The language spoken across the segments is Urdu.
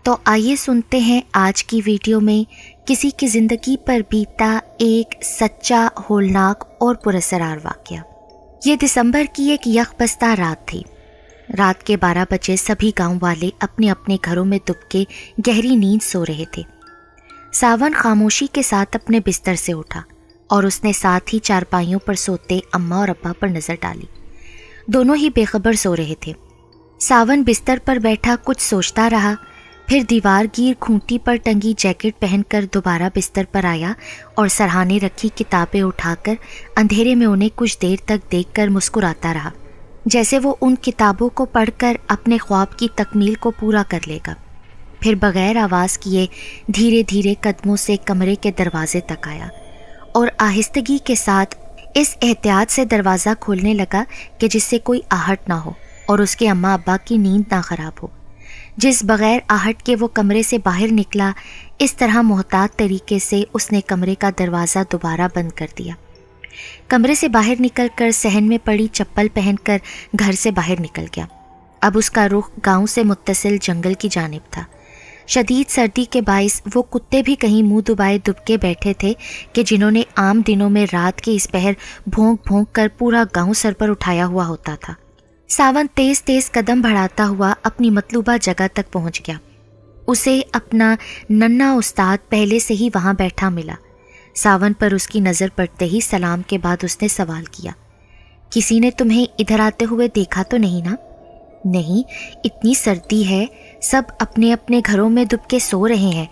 تو آئیے سنتے ہیں آج کی ویڈیو میں کسی کی زندگی پر بیتا ایک سچا، ہولناک اور پراسرار واقعہ۔ یہ دسمبر کی ایک یکبستہ رات تھی۔ رات کے 12 بجے سبھی گاؤں والے اپنے اپنے گھروں میں دب کے گہری نیند سو رہے تھے۔ ساون خاموشی کے ساتھ اپنے بستر سے اٹھا اور اس نے ساتھ ہی چارپائیوں پر سوتے اماں اور ابا پر نظر ڈالی۔ دونوں ہی بے خبر سو رہے تھے۔ ساون بستر پر بیٹھا کچھ سوچتا رہا، پھر دیوار گیر کھونٹی پر ٹنگی جیکٹ پہن کر دوبارہ بستر پر آیا اور سرہانے رکھی کتابیں اٹھا کر اندھیرے میں انہیں کچھ دیر تک دیکھ کر مسکراتا رہا، جیسے وہ ان کتابوں کو پڑھ کر اپنے خواب کی تکمیل کو پورا کر لے گا۔ پھر بغیر آواز کیے دھیرے دھیرے قدموں سے کمرے کے دروازے تک آیا اور آہستگی کے ساتھ اس احتیاط سے دروازہ کھولنے لگا کہ جس سے کوئی آہٹ نہ ہو اور اس کے اماں ابا کی نیند نہ خراب ہو۔ جس بغیر آہٹ کے وہ کمرے سے باہر نکلا، اس طرح محتاط طریقے سے اس نے کمرے کا دروازہ دوبارہ بند کر دیا۔ کمرے سے باہر نکل کر صحن میں پڑی چپل پہن کر گھر سے باہر نکل گیا۔ اب اس کا رخ گاؤں سے متصل جنگل کی جانب تھا۔ شدید سردی کے باعث وہ کتے بھی کہیں منہ دبائے دبکے بیٹھے تھے کہ جنہوں نے عام دنوں میں رات کے اس پہر بھونک بھونک کر پورا گاؤں سر پر اٹھایا ہوا ہوتا تھا۔ ساون تیز تیز قدم بڑھاتا ہوا اپنی مطلوبہ جگہ تک پہنچ گیا۔ اسے اپنا ننھا استاد پہلے سے ہی وہاں بیٹھا ملا۔ ساون پر اس کی نظر پڑتے ہی سلام کے بعد اس نے سوال کیا، کسی نے تمہیں ادھر آتے ہوئے دیکھا تو نہیں نا؟ نہیں، اتنی سردی ہے، سب اپنے اپنے گھروں میں دب کے سو رہے ہیں۔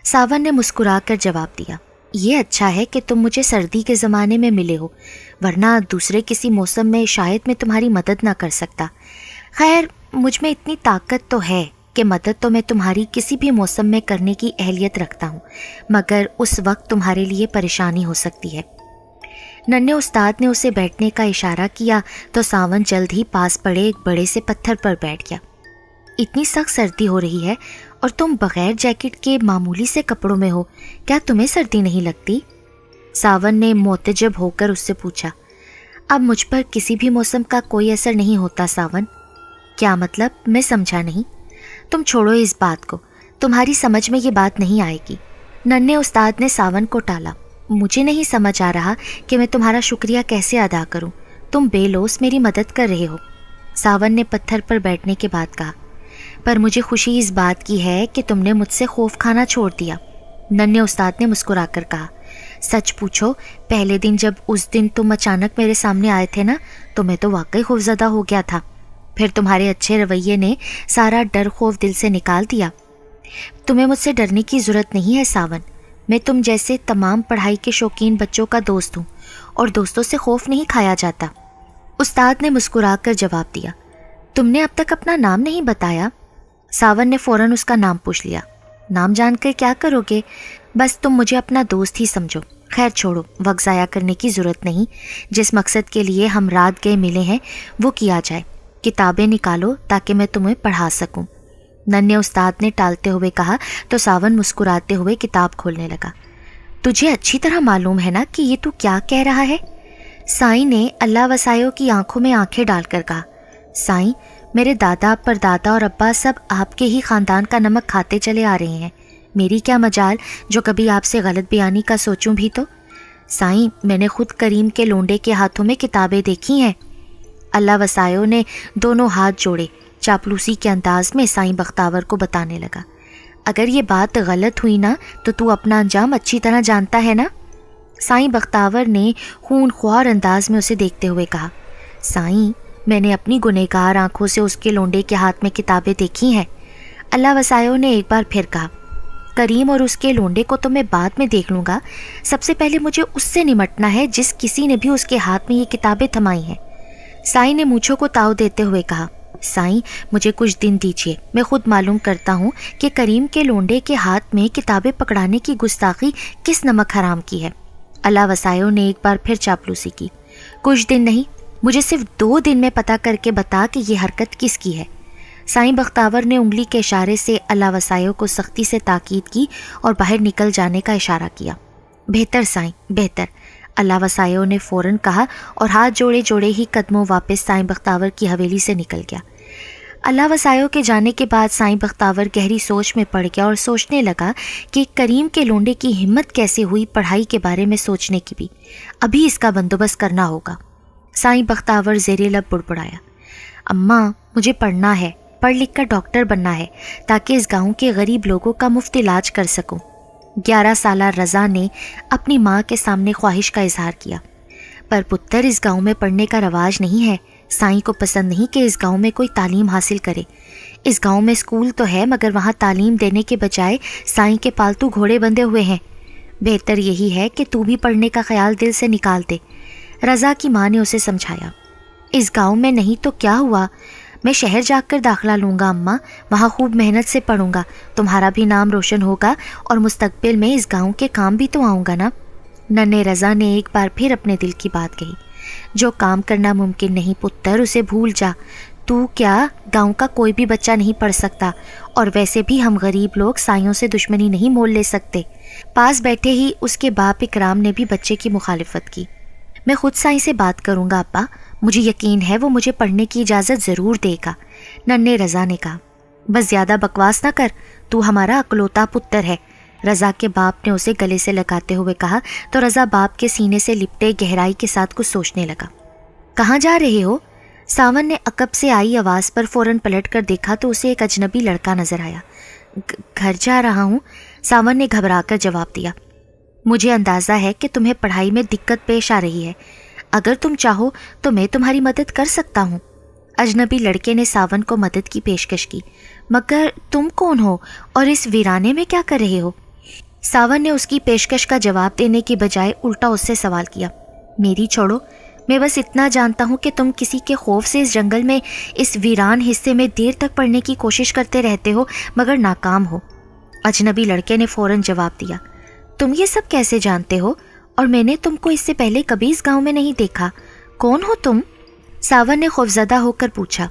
ساون نے مسکرا کر جواب دیا، یہ اچھا ہے کہ تم مجھے سردی کے زمانے میں ملے ہو، ورنہ دوسرے کسی موسم میں شاید میں تمہاری مدد نہ کر سکتا۔ خیر، مجھ میں اتنی طاقت تو ہے کہ مدد تو میں تمہاری کسی بھی موسم میں کرنے کی اہلیت رکھتا ہوں، مگر اس وقت تمہارے لیے پریشانی ہو سکتی ہے۔ ننھے استاد نے اسے بیٹھنے کا اشارہ کیا تو ساون جلد ہی پاس پڑے ایک بڑے سے پتھر پر بیٹھ گیا۔ اتنی سخت سردی ہو رہی ہے اور تم بغیر جیکٹ کے معمولی سے کپڑوں میں ہو، کیا تمہیں سردی نہیں لگتی؟ ساون نے معتجب ہو کر اس سے پوچھا۔ اب مجھ پر کسی بھی موسم کا کوئی اثر نہیں ہوتا ساون۔ کیا مطلب؟ میں سمجھا نہیں۔ تم چھوڑو اس بات کو، تمہاری سمجھ میں یہ بات نہیں آئے گی۔ ننھے استاد نے ساون کو ٹالا۔ مجھے نہیں سمجھ آ رہا کہ میں تمہارا شکریہ کیسے ادا کروں، تم بے لوث میری مدد کر رہے ہو، ساون نے پتھر پر بیٹھنے کے بعد کہا۔ پر مجھے خوشی اس بات کی ہے کہ تم نے مجھ سے خوف کھانا چھوڑ دیا، ننھے استاد نے مسکرا کر کہا۔ سچ پوچھو، پہلے دن جب اس دن تم اچانک میرے سامنے آئے تھے نا، تو میں تو واقعی خوفزدہ ہو گیا تھا۔ پھر تمہارے اچھے رویے نے سارا ڈر خوف دل سے نکال دیا۔ تمہیں مجھ سے ڈرنے کی ضرورت نہیں ہے ساون، میں تم جیسے تمام پڑھائی کے شوقین بچوں کا دوست ہوں اور دوستوں سے خوف نہیں کھایا جاتا، استاد نے مسکرا کر جواب دیا۔ تم نے اب تک اپنا نام نہیں بتایا؟ ساون نے فوراً اس کا نام پوچھ لیا۔ نام جان کر کیا کرو گے؟ بس تم مجھے اپنا دوست ہی سمجھو۔ خیر چھوڑو، وقت ضائع کرنے کی ضرورت نہیں، جس مقصد کے لیے ہم رات گئے ملے ہیں وہ کیا جائے۔ کتابیں نکالو تاکہ میں تمہیں پڑھا سکوں، ننھے استاد نے ٹالتے ہوئے کہا تو ساون مسکراتے ہوئے کتاب کھولنے لگا۔ تجھے اچھی طرح معلوم ہے نا کہ یہ تو کیا کہہ رہا ہے؟ سائیں نے اللہ وسائیوں کی آنکھوں میں آنکھیں ڈال کر کہا۔ سائیں، میرے دادا پردادا اور ابا سب آپ کے ہی خاندان کا نمک کھاتے چلے آ رہے ہیں، میری کیا مجال جو کبھی آپ سے غلط بیانی کا سوچوں بھی تو؟ سائیں، میں نے خود کریم کے لونڈے کے ہاتھوں میں کتابیں دیکھی ہیں۔ اللہ وسائیوں نے دونوں ہاتھ جوڑے، چاپلوسی کے انداز میں سائیں بختاور کو بتانے لگا۔ اگر یہ بات غلط ہوئی نا تو اپنا انجام اچھی طرح جانتا ہے نا؟ سائیں بختاور نے خون خوار انداز میں اسے دیکھتے ہوئے کہا۔ سائیں، میں نے اپنی گنہگار آنکھوں سے اس کے لونڈے کے ہاتھ میں کتابیں دیکھی ہیں، اللہ وسائیوں نے ایک بار پھر کہا۔ کریم اور اس کے لونڈے کو تو میں بعد میں دیکھ لوں گا، سب سے پہلے مجھے اس سے نمٹنا ہے جس کسی نے بھی اس کے ہاتھ میں یہ کتابیں تھمائی ہیں۔ سائیں نے مونچھوں کو تاؤ دیتے ہوئے کہا۔ سائیں، مجھے کچھ دن دیجیے، میں خود معلوم کرتا ہوں کہ کریم کے لونڈے کے ہاتھ میں کتابیں پکڑانے کی گستاخی کس نمک حرام کی ہے۔ اللہ وسائیوں نے ایک بار پھر چاپلوسی کی۔ کچھ دن نہیں، مجھے صرف 2 دن میں پتہ کر کے بتا کہ یہ حرکت کس کی ہے۔ سائیں بختاور نے انگلی کے اشارے سے اللہ وسائیوں کو سختی سے تاکید کی اور باہر نکل جانے کا اشارہ کیا۔ بہتر سائیں، بہتر، اللہ وسائیوں نے فوراً کہا اور ہاتھ جوڑے جوڑے ہی قدموں واپس سائیں بختاور کی حویلی سے نکل گیا۔ اللہ وسایوں کے جانے کے بعد سائیں بختاور گہری سوچ میں پڑ گیا اور سوچنے لگا کہ کریم کے لونڈے کی ہمت کیسے ہوئی پڑھائی کے بارے میں سوچنے کی بھی، ابھی اس کا بندوبست کرنا ہوگا۔ سائیں بختاور زیر لب بڑبڑایا، اماں مجھے پڑھنا ہے، پڑھ لکھ کر ڈاکٹر بننا ہے تاکہ اس گاؤں کے غریب لوگوں کا مفت علاج کر سکوں۔ 11 سالہ رضا نے اپنی ماں کے سامنے خواہش کا اظہار کیا، پر پتر اس گاؤں میں پڑھنے کا رواج نہیں ہے، سائیں کو پسند نہیں کہ اس گاؤں میں کوئی تعلیم حاصل کرے۔ اس گاؤں میں اسکول تو ہے مگر وہاں تعلیم دینے کے بجائے سائیں کے پالتو گھوڑے بندھے ہوئے ہیں، بہتر یہی ہے کہ تو بھی پڑھنے کا خیال دل سے نکال دے۔ رضا کی ماں نے اسے سمجھایا، اس گاؤں میں نہیں تو کیا ہوا، میں شہر جا کر داخلہ لوں گا اماں، وہاں خوب محنت سے پڑھوں گا، تمہارا بھی نام روشن ہوگا اور مستقبل میں اس گاؤں کے کام بھی تو آؤں گا نا۔ ننھے رضا نے ایک بار پھر اپنے دل کی بات کہی، جو کام کرنا ممکن نہیں پتر اسے بھول جا، تو کیا گاؤں کا کوئی بھی بچہ نہیں پڑھ سکتا، اور ویسے بھی ہم غریب لوگ سائیوں سے دشمنی نہیں مول لے سکتے۔ پاس بیٹھے ہی اس کے باپ اکرام نے بھی بچے کی مخالفت کی، میں خود سائیں سے بات کروں گا ابا، مجھے یقین ہے وہ مجھے پڑھنے کی اجازت ضرور دے گا۔ ننھے رضا نے کہا، بس زیادہ بکواس نہ کر، تو ہمارا اکلوتا پتر ہے۔ رضا کے باپ نے اسے گلے سے لگاتے ہوئے کہا تو رضا باپ کے سینے سے لپٹے گہرائی کے ساتھ کچھ سوچنے لگا۔ کہاں جا رہے ہو؟ ساون نے عقب سے آئی آواز پر فوراً پلٹ کر دیکھا تو اسے ایک اجنبی لڑکا نظر آیا۔ گھر جا رہا ہوں، ساون نے گھبرا کر جواب دیا۔ مجھے اندازہ ہے کہ تمہیں پڑھائی میں دقت پیش آ رہی ہے، اگر تم چاہو تو میں تمہاری مدد کر سکتا ہوں۔ اجنبی لڑکے نے ساون کو مدد کی پیشکش کی۔ مگر تم کون ہو اور اس ویرانے میں کیا کر رہے ہو؟ ساون نے اس کی پیشکش کا جواب دینے کی بجائے الٹا اس سے سوال کیا۔ میری چھوڑو، میں بس اتنا جانتا ہوں کہ تم کسی کے خوف سے اس جنگل میں اس ویران حصے میں دیر تک پڑھنے کی کوشش کرتے رہتے ہو مگر ناکام ہو۔ اجنبی لڑکے نے فوراً جواب دیا، تم یہ سب کیسے جانتے ہو؟ اور میں نے تم کو اس سے پہلے کبھی اس گاؤں میں نہیں دیکھا، کون ہو تم؟ ساون نے خوفزدہ ہو کر پوچھا۔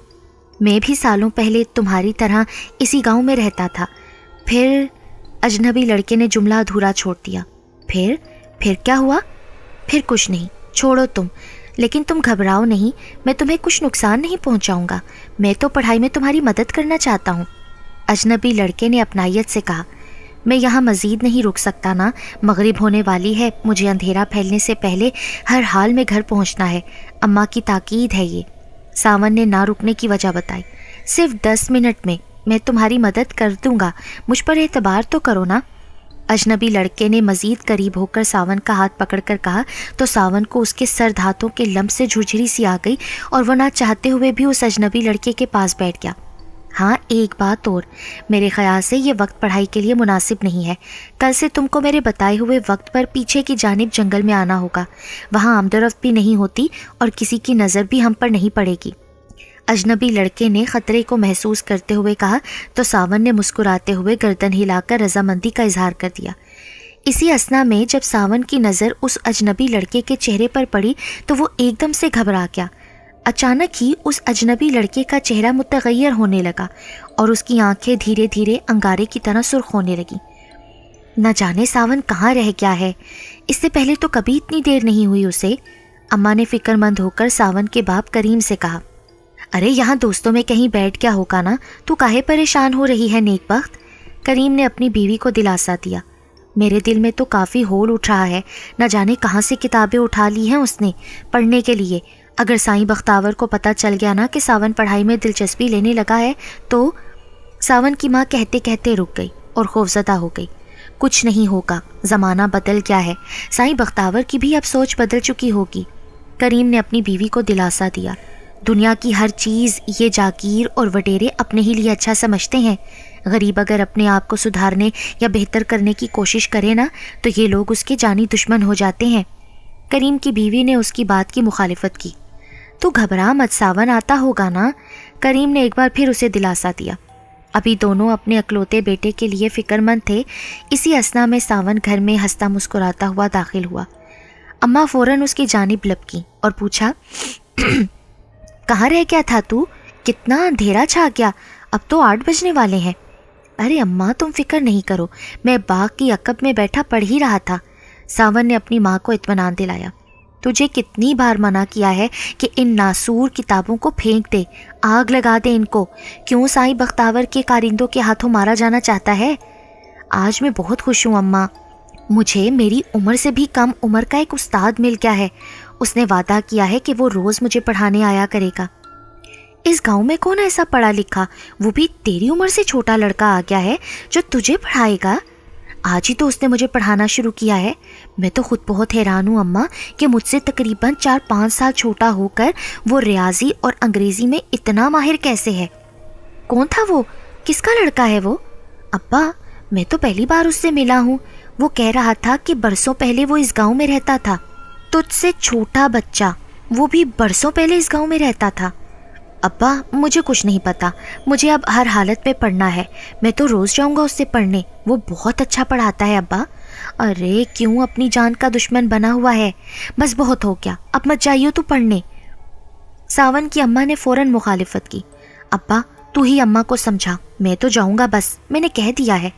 میں بھی سالوں پہلے تمہاری طرح اسی گاؤں میں رہتا تھا۔ پھر؟ اجنبی لڑکے نے جملہ ادھورا چھوڑ دیا۔ پھر کیا ہوا؟ پھر کچھ نہیں، چھوڑو تم، لیکن تم گھبراؤ نہیں، میں تمہیں کچھ نقصان نہیں پہنچاؤں گا، میں تو پڑھائی میں تمہاری مدد کرنا چاہتا ہوں۔ اجنبی لڑکے نے اپنائیت سے کہا، میں یہاں مزید نہیں رک سکتا نا، مغرب ہونے والی ہے، مجھے اندھیرا پھیلنے سے پہلے ہر حال میں گھر پہنچنا ہے، اماں کی تاکید ہے یہ۔ ساون نے نہ رکنے کی وجہ بتائی۔ صرف 10 منٹ میں تمہاری مدد کر دوں گا، مجھ پر اعتبار تو کرو نا۔ اجنبی لڑکے نے مزید قریب ہو کر ساون کا ہاتھ پکڑ کر کہا تو ساون کو اس کے سرد ہاتھوں کے لمس سے جھرجھری سی آ گئی اور وہ نہ چاہتے ہوئے بھی اس اجنبی لڑکے کے پاس بیٹھ گیا۔ ہاں ایک بات اور، میرے خیال سے یہ وقت پڑھائی کے لیے مناسب نہیں ہے، کل سے تم کو میرے بتائے ہوئے وقت پر پیچھے کی جانب جنگل میں آنا ہوگا، وہاں آمد و رفت بھی نہیں ہوتی اور کسی کی نظر بھی ہم پر نہیں پڑے گی۔ اجنبی لڑکے نے خطرے کو محسوس کرتے ہوئے کہا تو ساون نے مسکراتے ہوئے گردن ہلا کر رضامندی کا اظہار کر دیا۔ اسی اثنا میں جب ساون کی نظر اس اجنبی لڑکے کے چہرے پر پڑی تو وہ ایک دم سے گھبرا گیا۔ اچانک ہی اس اجنبی لڑکے کا چہرہ متغیر ہونے لگا اور اس کی آنکھیں دھیرے دھیرے انگارے کی طرح سرخ ہونے لگی۔ نہ جانے ساون کہاں رہ گیا ہے، اس سے پہلے تو کبھی اتنی دیر نہیں ہوئی اسے۔ اماں نے فکر مند ہو کر ساون کے باپ کریم سے کہا، ارے یہاں دوستوں میں کہیں بیٹھ گیا ہوگا نا، تو کاہے پریشان ہو رہی ہے نیک بخت؟ کریم نے اپنی بیوی کو دلاسا دیا۔ میرے دل میں تو کافی ہول اٹھ رہا ہے، نہ جانے کہاں سے کتابیں اٹھا لی ہیں اس نے پڑھنے کے لیے۔ اگر سائیں بختاور کو پتہ چل گیا نا کہ ساون پڑھائی میں دلچسپی لینے لگا ہے تو… ساون کی ماں کہتے کہتے رک گئی اور خوفزدہ ہو گئی۔ کچھ نہیں ہوگا، زمانہ بدل گیا ہے، سائیں بختاور کی بھی اب سوچ بدل چکی ہوگی۔ کریم نے اپنی بیوی کو دلاسا دیا۔ دنیا کی ہر چیز یہ جاگیر اور وڈیرے اپنے ہی لیے اچھا سمجھتے ہیں، غریب اگر اپنے آپ کو سدھارنے یا بہتر کرنے کی کوشش کرے نا تو یہ لوگ اس کے جانی دشمن ہو جاتے ہیں۔ کریم کی بیوی نے اس کی بات کی مخالفت کی۔ تو گھبرا مت، ساون آتا ہوگا نا، کریم نے ایک بار پھر اسے دلاسا دیا۔ ابھی دونوں اپنے اکلوتے بیٹے کے لیے فکر مند تھے۔ اسی اثنا میں ساون گھر میں ہنستا مسکراتا ہوا داخل ہوا۔ اماں فوراً اس کی جانب لپکی اور پوچھا، کہاں رہ گیا تھا تو؟ کتنا اندھیرا چھا گیا، اب تو 8 بجنے والے ہیں۔ ارے اماں تم فکر نہیں کرو، میں باغ کی عقب میں بیٹھا پڑھ ہی رہا تھا، ساون نے اپنی ماں کو اطمینان دلایا۔ تجھے کتنی بار منع کیا ہے کہ ان ناسور کتابوں کو پھینک دے، آگ لگا دے ان کو۔ کیوں سائیں بختاور کے کارندوں کے ہاتھوں مارا جانا چاہتا ہے؟ آج میں بہت خوش ہوں اماں، مجھے میری عمر سے بھی کم عمر کا ایک استاد مل گیا ہے۔ اس نے وعدہ کیا ہے کہ وہ روز مجھے پڑھانے آیا کرے گا۔ اس گاؤں میں کون ایسا پڑھا لکھا، وہ بھی تیری عمر سے چھوٹا لڑکا آ گیا ہے جو تجھے پڑھائے گا؟ آج ہی تو اس نے مجھے پڑھانا شروع کیا ہے۔ میں تو خود بہت حیران ہوں اماں کہ مجھ سے تقریباً 4-5 سال چھوٹا ہو کر وہ ریاضی اور انگریزی میں اتنا ماہر کیسے ہے؟ کون تھا وہ؟ کس کا لڑکا ہے وہ؟ ابا، میں تو پہلی بار اس سے ملا ہوں۔ وہ کہہ رہا تھا کہ برسوں پہلے وہ اس گاؤں میں رہتا تھا۔ تجھ سے چھوٹا بچہ، وہ بھی برسوں پہلے اس گاؤں میں رہتا تھا؟ ابا، مجھے کچھ نہیں پتا، مجھے اب ہر حالت میں پڑھنا ہے۔ میں تو روز جاؤں گا اس سے پڑھنے، وہ بہت اچھا پڑھاتا ہے ابا۔ ارے کیوں اپنی جان کا دشمن بنا ہوا ہے؟ بس بہت ہو گیا، اب مت جائیو تو پڑھنے۔ ساون کی اماں نے فوراً مخالفت کی۔ ابا تو ہی اماں کو سمجھا، میں تو جاؤں گا، بس میں نے کہہ دیا ہے،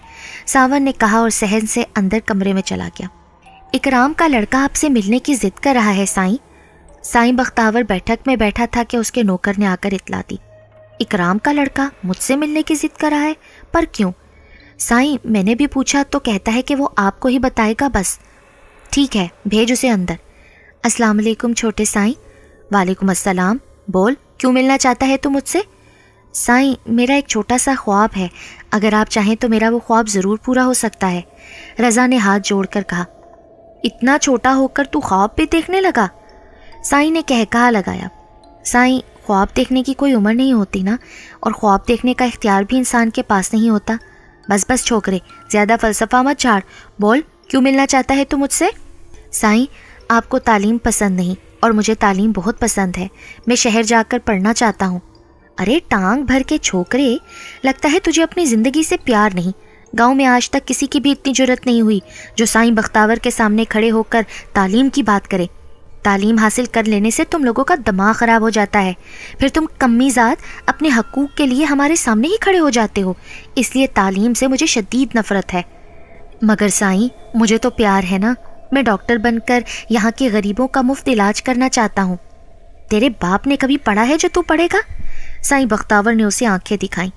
ساون نے کہا اور صحن سے اندر کمرے میں چلا گیا۔ اکرام کا لڑکا آپ سے ملنے کی ضد کر رہا ہے سائیں۔ سائیں بختاور بیٹھک میں بیٹھا تھا کہ اس کے نوکر نے آ کر اطلاع دی۔ اکرام کا لڑکا مجھ سے ملنے کی ضد کر رہا ہے؟ پر کیوں؟ سائیں میں نے بھی پوچھا تو کہتا ہے کہ وہ آپ کو ہی بتائے گا بس۔ ٹھیک ہے، بھیج اسے اندر۔ السلام علیکم چھوٹے سائیں۔ وعلیکم السلام، بول کیوں ملنا چاہتا ہے تو مجھ سے؟ سائیں میرا ایک چھوٹا سا خواب ہے، اگر آپ چاہیں تو میرا وہ خواب ضرور پورا ہو سکتا ہے۔ رضا نے ہاتھ جوڑ کر کہا۔ اتنا چھوٹا ہو کر تو خواب بھی دیکھنے لگا؟ سائیں نے کہا لگایا۔ سائیں خواب دیکھنے کی کوئی عمر نہیں ہوتی نا، اور خواب دیکھنے کا اختیار بھی انسان کے پاس نہیں ہوتا۔ بس چھوکرے، زیادہ فلسفہ مت جھاڑ، بول کیوں ملنا چاہتا ہے تو مجھ سے؟ سائیں آپ کو تعلیم پسند نہیں، اور مجھے تعلیم بہت پسند ہے، میں شہر جا کر پڑھنا چاہتا ہوں۔ ارے ٹانگ بھر کے چھوکرے، لگتا ہے تجھے اپنی زندگی سے پیار نہیں۔ گاؤں میں آج تک کسی کی بھی اتنی جرت نہیں ہوئی جو سائیں بختاور کے سامنے کھڑے ہو کر تعلیم کی بات کرے۔ تعلیم حاصل کر لینے سے تم لوگوں کا دماغ خراب ہو جاتا ہے، پھر تم کمی ذات اپنے حقوق کے لیے ہمارے سامنے ہی کھڑے ہو جاتے ہو، اس لیے تعلیم سے مجھے شدید نفرت ہے۔ مگر سائیں مجھے تو پیار ہے نا، میں ڈاکٹر بن کر یہاں کے غریبوں کا مفت علاج کرنا چاہتا ہوں۔ تیرے باپ نے کبھی پڑھا ہے جو تو پڑھے گا؟ سائیں بختاور نے اسے آنکھیں دکھائیں۔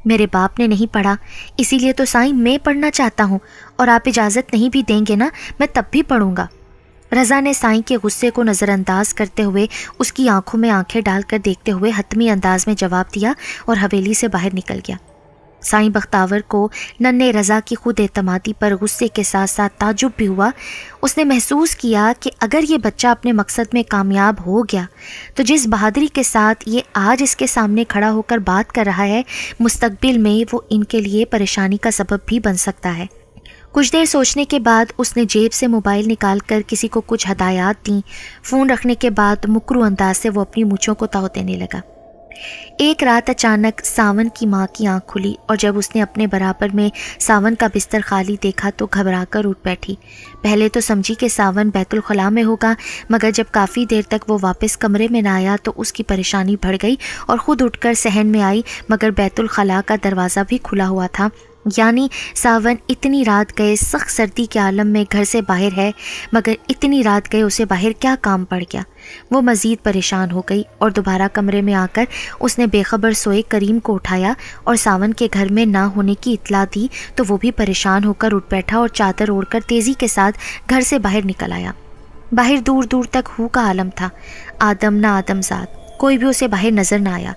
میرے باپ نے نہیں پڑھا، اسی لیے تو سائیں میں پڑھنا چاہتا ہوں، اور آپ اجازت نہیں بھی دیں گے نا، میں تب بھی پڑھوں گا۔ رضا نے سائیں کے غصے کو نظر انداز کرتے ہوئے اس کی آنکھوں میں آنکھیں ڈال کر دیکھتے ہوئے حتمی انداز میں جواب دیا اور حویلی سے باہر نکل گیا۔ سائیں بختاور کو ننھے رضا کی خود اعتمادی پر غصے کے ساتھ ساتھ تعجب بھی ہوا۔ اس نے محسوس کیا کہ اگر یہ بچہ اپنے مقصد میں کامیاب ہو گیا تو جس بہادری کے ساتھ یہ آج اس کے سامنے کھڑا ہو کر بات کر رہا ہے، مستقبل میں وہ ان کے لیے پریشانی کا سبب بھی بن سکتا ہے۔ کچھ دیر سوچنے کے بعد اس نے جیب سے موبائل نکال کر کسی کو کچھ ہدایات دیں۔ فون رکھنے کے بعد مکرو انداز سے وہ اپنی مونچھوں کو تاؤ دینے لگا۔ ایک رات اچانک ساون کی ماں کی آنکھ کھلی، اور جب اس نے اپنے برابر میں ساون کا بستر خالی دیکھا تو گھبرا کر اٹھ بیٹھی۔ پہلے تو سمجھی کہ ساون بیت الخلاء میں ہوگا، مگر جب کافی دیر تک وہ واپس کمرے میں نہ آیا تو اس کی پریشانی بڑھ گئی اور خود اٹھ کر صحن میں آئی، مگر بیت الخلاء کا دروازہ بھی کھلا ہوا تھا۔ یعنی ساون اتنی رات گئے سخت سردی کے عالم میں گھر سے باہر ہے، مگر اتنی رات گئے اسے باہر کیا کام پڑ گیا؟ وہ مزید پریشان ہو گئی اور دوبارہ کمرے میں آ کر اس نے بے خبر سوئے کریم کو اٹھایا اور ساون کے گھر میں نہ ہونے کی اطلاع دی تو وہ بھی پریشان ہو کر اٹھ بیٹھا اور چادر اوڑھ کر تیزی کے ساتھ گھر سے باہر نکل آیا۔ باہر دور دور تک ہو کا عالم تھا، آدم نہ آدم زاد، کوئی بھی اسے باہر نظر نہ آیا۔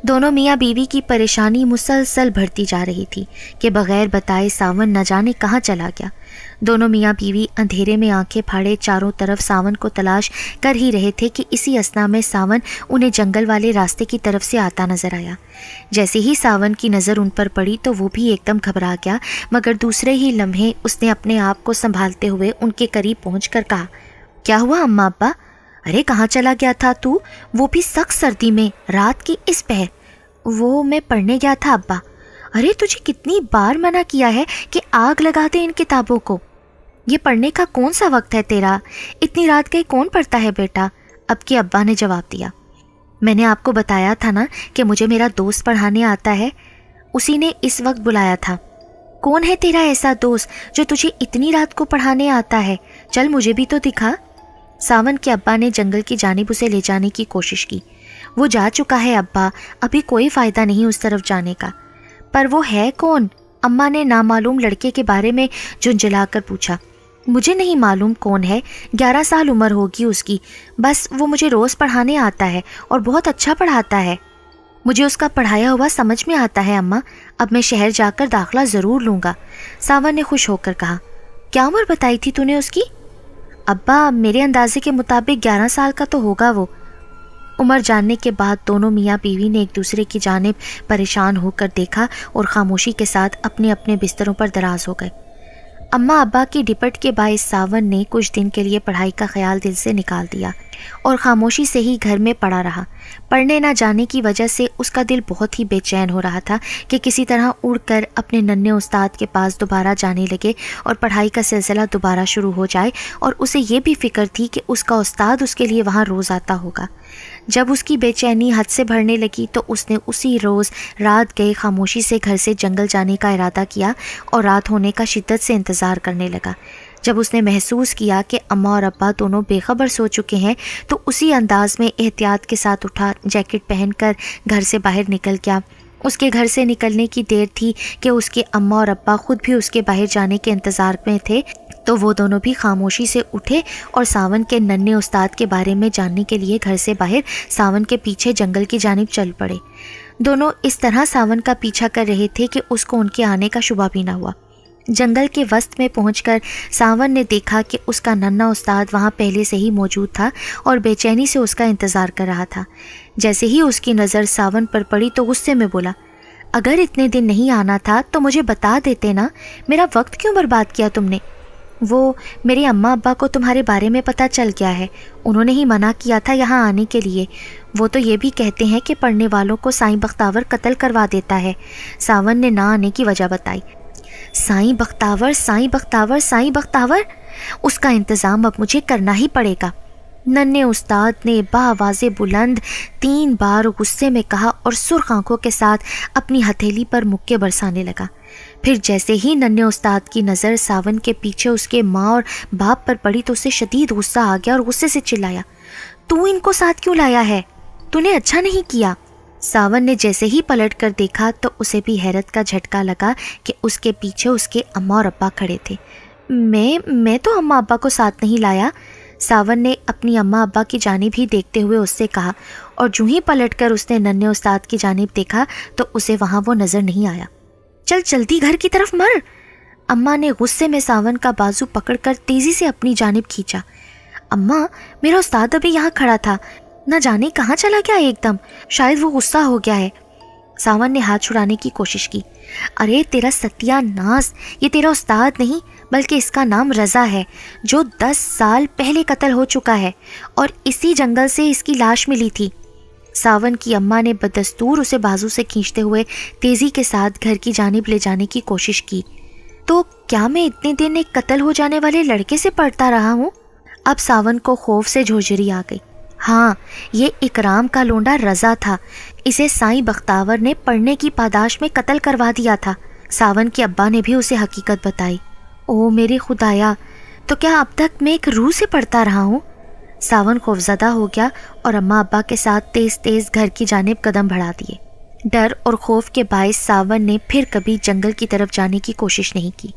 دونوں میاں بیوی کی پریشانی مسلسل بڑھتی جا رہی تھی کہ بغیر بتائے ساون نہ جانے کہاں چلا گیا۔ دونوں میاں بیوی اندھیرے میں آنکھیں پھاڑے چاروں طرف ساون کو تلاش کر ہی رہے تھے کہ اسی اثنا میں ساون انہیں جنگل والے راستے کی طرف سے آتا نظر آیا۔ جیسے ہی ساون کی نظر ان پر پڑی تو وہ بھی ایک دم گھبرا گیا، مگر دوسرے ہی لمحے اس نے اپنے آپ کو سنبھالتے ہوئے ان کے قریب پہنچ کر کہا، کیا ہوا اماں ابا؟ ارے کہاں چلا گیا تھا تو؟ وہ بھی سخت سردی میں، رات کی اس پہر؟ وہ میں پڑھنے گیا تھا ابا۔ ارے تجھے کتنی بار منع کیا ہے کہ آگ لگا دے ان کتابوں کو، یہ پڑھنے کا کون سا وقت ہے تیرا؟ اتنی رات کے کون پڑھتا ہے بیٹا؟ اب کے ابا نے جواب دیا، میں نے آپ کو بتایا تھا نا کہ مجھے میرا دوست پڑھانے آتا ہے، اسی نے اس وقت بلایا تھا۔ کون ہے تیرا ایسا دوست جو تجھے اتنی رات کو پڑھانے آتا ہے؟ چل مجھے بھی تو دکھا۔ ساون کے ابا نے جنگل کی جانب اسے لے جانے کی کوشش کی۔ وہ جا چکا ہے ابا، ابھی کوئی فائدہ نہیں اس طرف جانے کا۔ پر وہ ہے کون؟ اماں نے نامعلوم لڑکے کے بارے میں جھنجھلا کر پوچھا۔ مجھے نہیں معلوم کون ہے، 11 سال عمر ہوگی اس کی، بس وہ مجھے روز پڑھانے آتا ہے اور بہت اچھا پڑھاتا ہے۔ مجھے اس کا پڑھایا ہوا سمجھ میں آتا ہے اماں، اب میں شہر جا کر داخلہ ضرور لوں گا۔ ساون نے خوش ہو کر کہا۔ کیا عمر بتائی تھی تو نے اس کی؟ ابا میرے اندازے کے مطابق 11 سال کا تو ہوگا وہ۔ عمر جاننے کے بعد دونوں میاں بیوی نے ایک دوسرے کی جانب پریشان ہو کر دیکھا اور خاموشی کے ساتھ اپنے اپنے بستروں پر دراز ہو گئے۔ اماں ابا کی ڈپٹ کے باعث ساون نے کچھ دن کے لیے پڑھائی کا خیال دل سے نکال دیا اور خاموشی سے ہی گھر میں پڑا رہا۔ پڑھنے نہ جانے کی وجہ سے اس کا دل بہت ہی بے چین ہو رہا تھا کہ کسی طرح اڑ کر اپنے ننھے استاد کے پاس دوبارہ جانے لگے اور پڑھائی کا سلسلہ دوبارہ شروع ہو جائے، اور اسے یہ بھی فکر تھی کہ اس کا استاد اس کے لیے وہاں روز آتا ہوگا۔ جب اس کی بے چینی حد سے بڑھنے لگی تو اس نے اسی روز رات گئے خاموشی سے گھر سے جنگل جانے کا ارادہ کیا اور رات ہونے کا شدت سے انتظار کرنے لگا۔ جب اس نے محسوس کیا کہ اماں اور ابا دونوں بے خبر سو چکے ہیں تو اسی انداز میں احتیاط کے ساتھ اٹھا، جیکٹ پہن کر گھر سے باہر نکل گیا۔ اس کے گھر سے نکلنے کی دیر تھی کہ اس کے اماں اور ابا خود بھی اس کے باہر جانے کے انتظار میں تھے، تو وہ دونوں بھی خاموشی سے اٹھے اور ساون کے ننھے استاد کے بارے میں جاننے کے لیے گھر سے باہر ساون کے پیچھے جنگل کی جانب چل پڑے۔ دونوں اس طرح ساون کا پیچھا کر رہے تھے کہ اس کو ان کے آنے کا شبہ بھی نہ ہوا۔ جنگل کے وسط میں پہنچ کر ساون نے دیکھا کہ اس کا ننھا استاد وہاں پہلے سے ہی موجود تھا اور بے چینی سے اس کا انتظار کر رہا تھا۔ جیسے ہی اس کی نظر ساون پر پڑی تو غصے میں بولا، اگر اتنے دن نہیں آنا تھا تو مجھے بتا دیتے نا، میرا وقت کیوں برباد کیا تم نے؟ وہ میرے اماں ابا کو تمہارے بارے میں پتہ چل گیا ہے، انہوں نے ہی منع کیا تھا یہاں آنے کے لیے۔ وہ تو یہ بھی کہتے ہیں کہ پڑھنے والوں کو سائیں بختاور قتل کروا دیتا ہے۔ ساون نے نہ آنے کی وجہ بتائی۔ سائیں بختاور، سائیں بختاور، سائیں بختاور، اس کا انتظام اب مجھے کرنا ہی پڑے گا۔ ننھے استاد نے بآواز بلند 3 بار غصے میں کہا اور سرخ آنکھوں کے ساتھ اپنی ہتھیلی پر مکے برسانے لگا۔ پھر جیسے ہی ننھے استاد کی نظر ساون کے پیچھے اس کے ماں اور باپ پر پڑی تو اسے شدید غصہ آ گیا اور غصے سے چلایا، تو ان کو ساتھ کیوں لایا ہے؟ تو نے اچھا نہیں کیا۔ ساون نے جیسے ہی پلٹ کر دیکھا تو اسے بھی حیرت کا جھٹکا لگا کہ اس کے پیچھے اس کے اماں اور ابا کھڑے تھے۔ میں تو اماں ابا کو ساتھ نہیں لایا، ساون نے اپنی اماں ابا کی جانب ہی دیکھتے ہوئے اس سے کہا، اور جو ہی پلٹ کر اس نے ننھے استاد کی جانب دیکھا تو اسے وہاں وہ نظر نہیں آیا۔ چل جلدی گھر کی طرف مر۔ اماں نے غصے میں ساون کا بازو پکڑ کر تیزی سے اپنی جانب کھینچا۔ اماں، میرا استاد ابھی یہاں کھڑا تھا، نہ جانے کہاں چلا گیا ایک دم، شاید وہ غصہ ہو گیا ہے۔ ساون نے ہاتھ چھڑانے کی کوشش کی۔ ارے تیرا ستیہ ناس، یہ تیرا استاد نہیں بلکہ اس کا نام رضا ہے، جو 10 سال پہلے قتل ہو چکا ہے، اور اسی جنگل سے اس کی لاش ملی تھی۔ ساون کی اماں نے بدستور اسے بازو سے کھینچتے ہوئے تیزی کے ساتھ گھر کی جانب لے جانے کی کوشش کی۔ تو کیا میں اتنے دن ایک قتل ہو جانے والے لڑکے سے پڑھتا رہا ہوں؟ اب ساون کو خوف سے جھرجھری آ گئی۔ ہاں، یہ اکرام کا لونڈا رضا تھا، اسے سائیں بختاور نے پڑھنے کی پاداش میں قتل کروا دیا تھا۔ ساون کے ابا نے بھی اسے حقیقت بتائی۔ او میرے خدایا، تو کیا اب تک میں ایک روح سے پڑھتا رہا ہوں؟ ساون خوفزدہ ہو گیا اور اماں ابا کے ساتھ تیز تیز گھر کی جانب قدم بڑھا دیے۔ ڈر اور خوف کے باعث ساون نے پھر کبھی جنگل کی طرف جانے کی کوشش نہیں کی۔